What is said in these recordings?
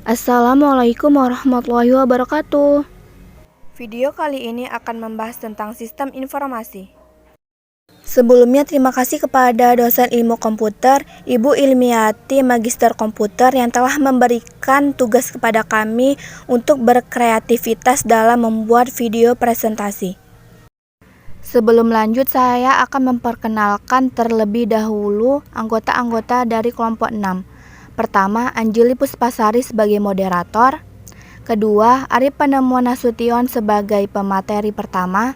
Assalamualaikum warahmatullahi wabarakatuh. Video kali ini akan membahas tentang sistem informasi. Sebelumnya terima kasih kepada dosen ilmu komputer, Ibu Ilmiati Magister Komputer yang telah memberikan tugas kepada kami untuk berkreativitas dalam membuat video presentasi. Sebelum lanjut, saya akan memperkenalkan terlebih dahulu anggota-anggota dari kelompok 6. Pertama, Anjeli Puspasari sebagai moderator. Kedua, Arif Panemuan Nasution sebagai pemateri pertama.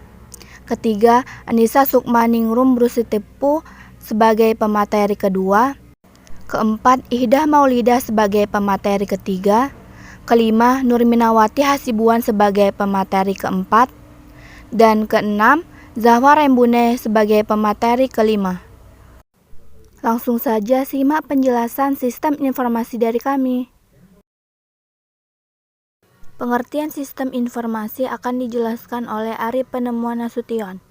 Ketiga, Anissa Sukmaningrum Brusitipu sebagai pemateri kedua. Keempat, Ihdah Maulida sebagai pemateri ketiga. Kelima, Nurminawati Hasibuan sebagai pemateri keempat. Dan keenam, Zahwa Rembune sebagai pemateri kelima. Langsung saja simak penjelasan sistem informasi dari kami. Pengertian sistem informasi akan dijelaskan oleh Arif Panemuan Nasution.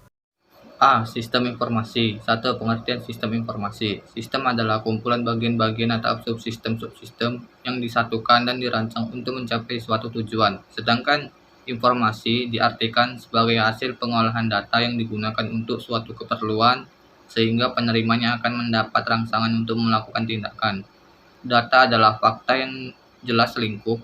A. Sistem informasi. 1. Pengertian sistem informasi. Sistem adalah kumpulan bagian-bagian atau subsistem-subsistem yang disatukan dan dirancang untuk mencapai suatu tujuan. Sedangkan informasi diartikan sebagai hasil pengolahan data yang digunakan untuk suatu keperluan, sehingga penerimanya akan mendapat rangsangan untuk melakukan tindakan. Data adalah fakta yang jelas lingkup,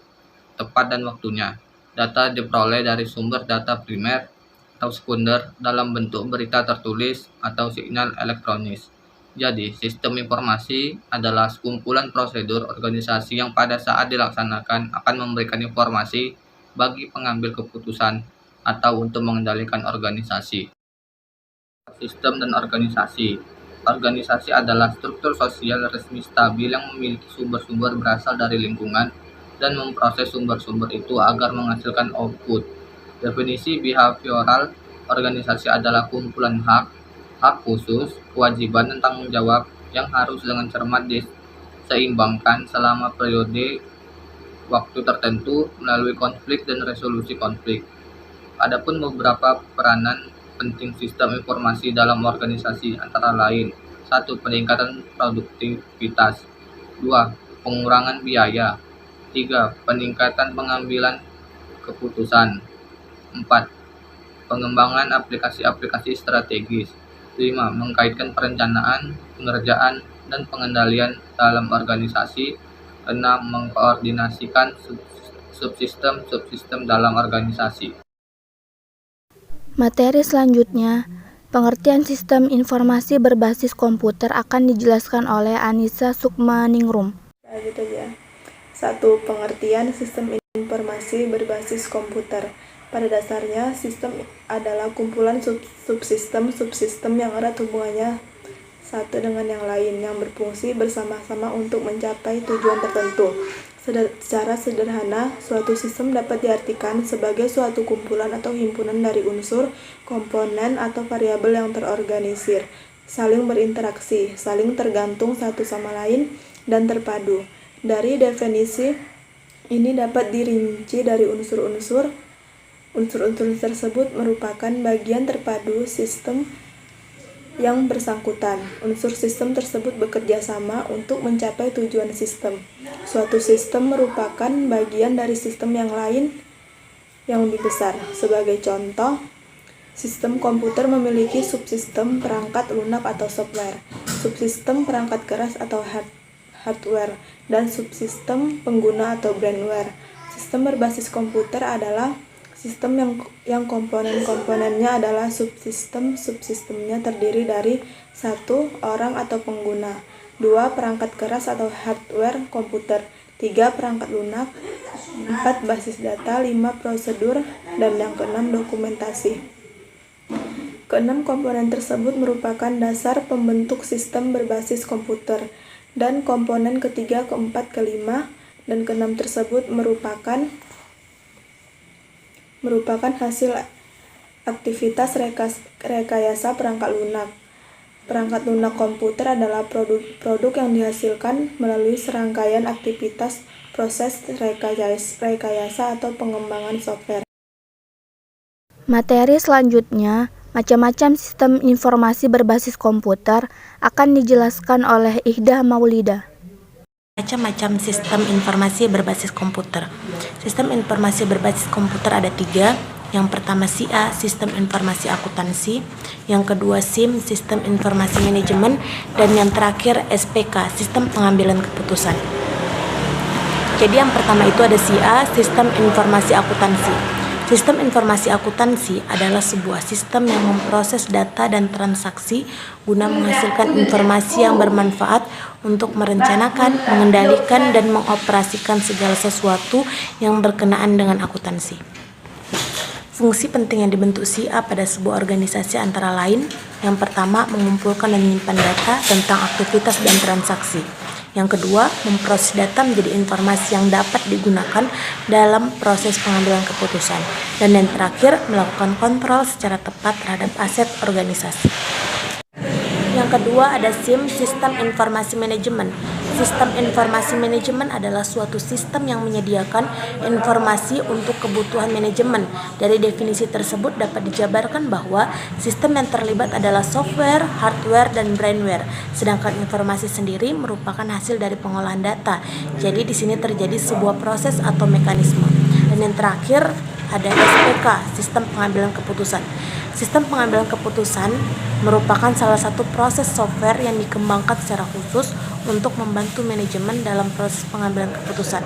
tepat dan waktunya. Data diperoleh dari sumber data primer atau sekunder dalam bentuk berita tertulis atau sinyal elektronis. Jadi, sistem informasi adalah sekumpulan prosedur organisasi yang pada saat dilaksanakan akan memberikan informasi bagi pengambil keputusan atau untuk mengendalikan organisasi. Sistem dan organisasi. Organisasi adalah struktur sosial resmi stabil yang memiliki sumber-sumber berasal dari lingkungan dan memproses sumber-sumber itu agar menghasilkan output. Definisi behavioral organisasi adalah kumpulan hak khusus, kewajiban dan tanggung jawab yang harus dengan cermat diseimbangkan selama periode waktu tertentu melalui konflik dan resolusi konflik. Adapun beberapa peranan penting sistem informasi dalam organisasi antara lain: 1. Peningkatan produktivitas. 2. Pengurangan biaya. 3. Peningkatan pengambilan keputusan. 4. Pengembangan aplikasi-aplikasi strategis. 5. Mengkaitkan perencanaan, pengerjaan, dan pengendalian dalam organisasi. 6. Mengkoordinasikan subsistem-subsistem dalam organisasi. Materi selanjutnya, pengertian sistem informasi berbasis komputer akan dijelaskan oleh Anissa Sukmaningrum. Gitu aja. 1. Pengertian sistem informasi berbasis komputer. Pada dasarnya, sistem adalah kumpulan subsistem yang erat hubungannya satu dengan yang lain, yang berfungsi bersama-sama untuk mencapai tujuan tertentu. Secara sederhana, suatu sistem dapat diartikan sebagai suatu kumpulan atau himpunan dari unsur, komponen, atau variabel yang terorganisir, saling berinteraksi, saling tergantung satu sama lain, dan terpadu. Dari definisi ini dapat dirinci dari unsur-unsur tersebut merupakan bagian terpadu sistem yang bersangkutan. Unsur sistem tersebut bekerja sama untuk mencapai tujuan sistem. Suatu sistem merupakan bagian dari sistem yang lain yang lebih besar. Sebagai contoh, sistem komputer memiliki subsistem perangkat lunak atau software, subsistem perangkat keras atau hardware, dan subsistem pengguna atau brainware. Sistem berbasis komputer adalah sistem yang komponen-komponennya adalah subsistemnya terdiri dari 1. Orang atau pengguna, 2. Perangkat keras atau hardware komputer, 3. Perangkat lunak, 4. Basis data, 5. Prosedur, dan yang keenam dokumentasi. Keenam komponen tersebut merupakan dasar pembentuk sistem berbasis komputer, dan komponen ketiga, keempat, kelima, dan keenam tersebut merupakan hasil aktivitas rekayasa perangkat lunak. Perangkat lunak komputer adalah produk yang dihasilkan melalui serangkaian aktivitas proses rekayasa atau pengembangan software. Materi selanjutnya, macam-macam sistem informasi berbasis komputer akan dijelaskan oleh Ihdah Maulida. Macam-macam sistem informasi berbasis komputer. Sistem informasi berbasis komputer ada 3. Yang pertama SIA, Sistem Informasi Akuntansi. Yang kedua SIM, Sistem Informasi Manajemen. Dan yang terakhir SPK, Sistem Pengambilan Keputusan. Jadi yang pertama itu ada SIA, Sistem Informasi Akuntansi. Sistem informasi akuntansi adalah sebuah sistem yang memproses data dan transaksi guna menghasilkan informasi yang bermanfaat untuk merencanakan, mengendalikan, dan mengoperasikan segala sesuatu yang berkenaan dengan akuntansi. Fungsi penting yang dibentuk SIA pada sebuah organisasi antara lain, yang pertama mengumpulkan dan menyimpan data tentang aktivitas dan transaksi. Yang kedua, memproses data menjadi informasi yang dapat digunakan dalam proses pengambilan keputusan. Dan yang terakhir, melakukan kontrol secara tepat terhadap aset organisasi. Yang kedua ada SIM, Sistem Informasi Manajemen. Sistem Informasi Manajemen adalah suatu sistem yang menyediakan informasi untuk kebutuhan manajemen. Dari definisi tersebut dapat dijabarkan bahwa sistem yang terlibat adalah software, hardware, dan brainware. Sedangkan informasi sendiri merupakan hasil dari pengolahan data. Jadi di sini terjadi sebuah proses atau mekanisme. Dan yang terakhir ada SPK, Sistem Pengambilan Keputusan. Sistem pengambilan keputusan merupakan salah satu proses software yang dikembangkan secara khusus untuk membantu manajemen dalam proses pengambilan keputusan.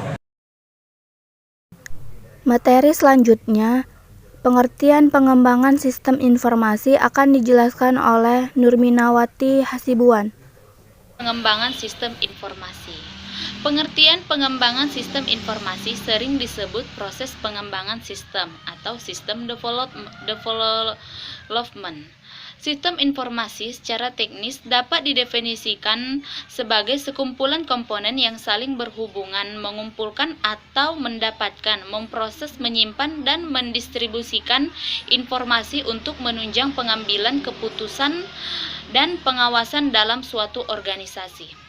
Materi selanjutnya, pengertian pengembangan sistem informasi akan dijelaskan oleh Nurminawati Hasibuan. Pengembangan sistem informasi. Pengertian pengembangan sistem informasi sering disebut proses pengembangan sistem atau sistem development. Sistem informasi secara teknis dapat didefinisikan sebagai sekumpulan komponen yang saling berhubungan, mengumpulkan atau mendapatkan, memproses, menyimpan, dan mendistribusikan informasi untuk menunjang pengambilan keputusan dan pengawasan dalam suatu organisasi.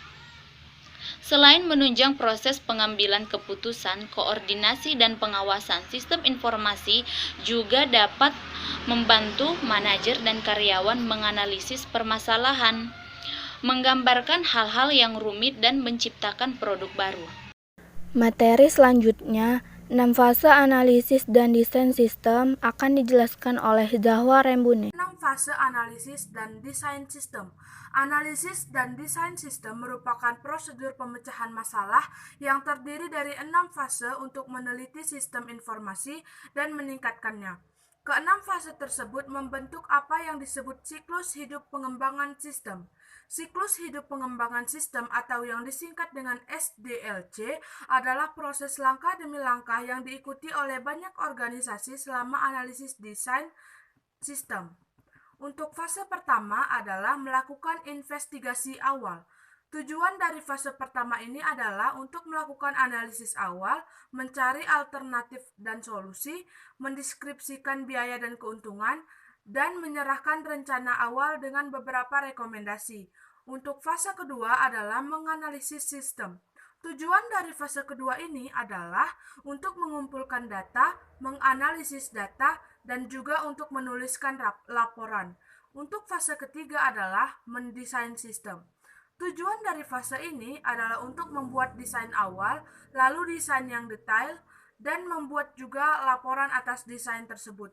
Selain menunjang proses pengambilan keputusan, koordinasi, dan pengawasan, sistem informasi juga dapat membantu manajer dan karyawan menganalisis permasalahan, menggambarkan hal-hal yang rumit, dan menciptakan produk baru. Materi selanjutnya, 6 fase analisis dan desain sistem akan dijelaskan oleh Zahwa Rembune. 6 fase analisis dan desain sistem. Analisis dan desain sistem merupakan prosedur pemecahan masalah yang terdiri dari 6 fase untuk meneliti sistem informasi dan meningkatkannya. Keenam fase tersebut membentuk apa yang disebut siklus hidup pengembangan sistem. Siklus hidup pengembangan sistem atau yang disingkat dengan SDLC adalah proses langkah demi langkah yang diikuti oleh banyak organisasi selama analisis desain sistem. Untuk fase pertama adalah melakukan investigasi awal. Tujuan dari fase pertama ini adalah untuk melakukan analisis awal, mencari alternatif dan solusi, mendeskripsikan biaya dan keuntungan, dan menyerahkan rencana awal dengan beberapa rekomendasi. Untuk fase kedua adalah menganalisis sistem. Tujuan dari fase kedua ini adalah untuk mengumpulkan data, menganalisis data, dan juga untuk menuliskan laporan. Untuk fase ketiga adalah mendesain sistem. Tujuan dari fase ini adalah untuk membuat desain awal, lalu desain yang detail, dan membuat juga laporan atas desain tersebut.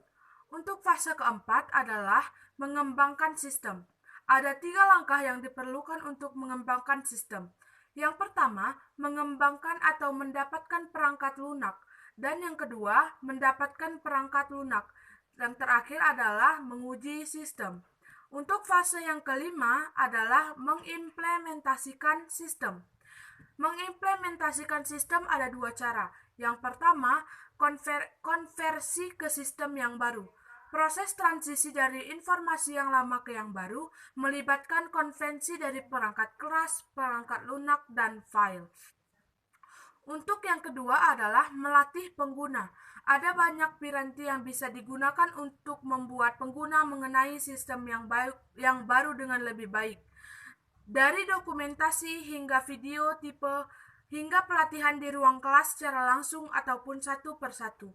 Untuk fase keempat adalah mengembangkan sistem. Ada 3 langkah yang diperlukan untuk mengembangkan sistem. Yang pertama, mengembangkan atau mendapatkan perangkat lunak. Dan yang kedua, mendapatkan perangkat lunak. Yang terakhir adalah menguji sistem. Untuk fase yang kelima adalah mengimplementasikan sistem. Mengimplementasikan sistem ada 2 cara. Yang pertama, konversi ke sistem yang baru. Proses transisi dari informasi yang lama ke yang baru melibatkan konvensi dari perangkat keras, perangkat lunak, dan file. Untuk yang kedua adalah melatih pengguna. Ada banyak piranti yang bisa digunakan untuk membuat pengguna mengenai sistem yang baru dengan lebih baik. Dari dokumentasi hingga video tipe, hingga pelatihan di ruang kelas secara langsung ataupun satu persatu.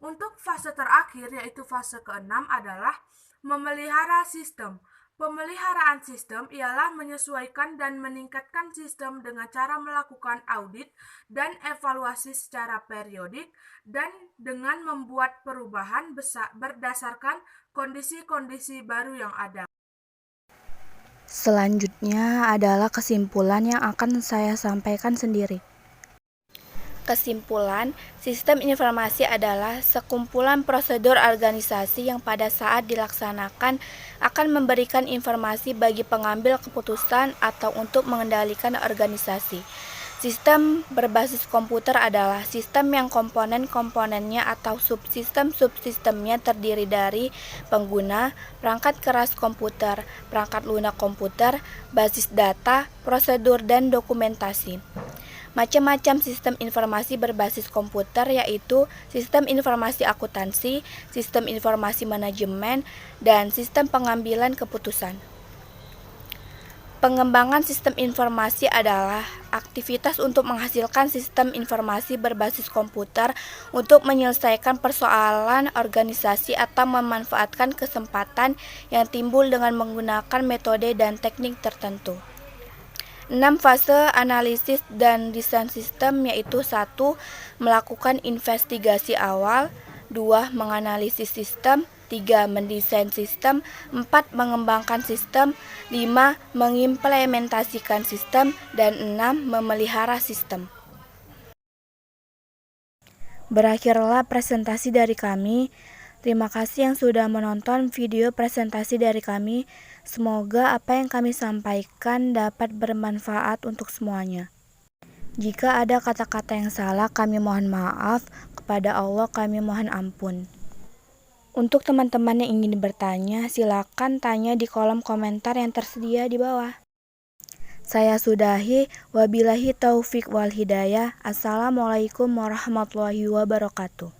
Untuk fase terakhir, yaitu fase ke-6 adalah memelihara sistem. Pemeliharaan sistem ialah menyesuaikan dan meningkatkan sistem dengan cara melakukan audit dan evaluasi secara periodik dan dengan membuat perubahan berdasarkan kondisi-kondisi baru yang ada. Selanjutnya adalah kesimpulan yang akan saya sampaikan sendiri. Kesimpulan, sistem informasi adalah sekumpulan prosedur organisasi yang pada saat dilaksanakan akan memberikan informasi bagi pengambil keputusan atau untuk mengendalikan organisasi. Sistem berbasis komputer adalah sistem yang komponen-komponennya atau subsistem-subsistemnya terdiri dari pengguna, perangkat keras komputer, perangkat lunak komputer, basis data, prosedur, dan dokumentasi. Macam-macam sistem informasi berbasis komputer yaitu sistem informasi akuntansi, sistem informasi manajemen, dan sistem pengambilan keputusan. Pengembangan sistem informasi adalah aktivitas untuk menghasilkan sistem informasi berbasis komputer untuk menyelesaikan persoalan organisasi atau memanfaatkan kesempatan yang timbul dengan menggunakan metode dan teknik tertentu. 6 fase analisis dan desain sistem yaitu 1. Melakukan investigasi awal, 2. Menganalisis sistem, 3. Mendesain sistem, 4. Mengembangkan sistem, 5. Mengimplementasikan sistem, dan 6. Memelihara sistem. Berakhirlah presentasi dari kami. Terima kasih yang sudah menonton video presentasi dari kami. Semoga apa yang kami sampaikan dapat bermanfaat untuk semuanya. Jika ada kata-kata yang salah, kami mohon maaf. Kepada Allah kami mohon ampun. Untuk teman-teman yang ingin bertanya, silakan tanya di kolom komentar yang tersedia di bawah. Saya sudahi, wabillahi taufik wal hidayah. Assalamualaikum warahmatullahi wabarakatuh.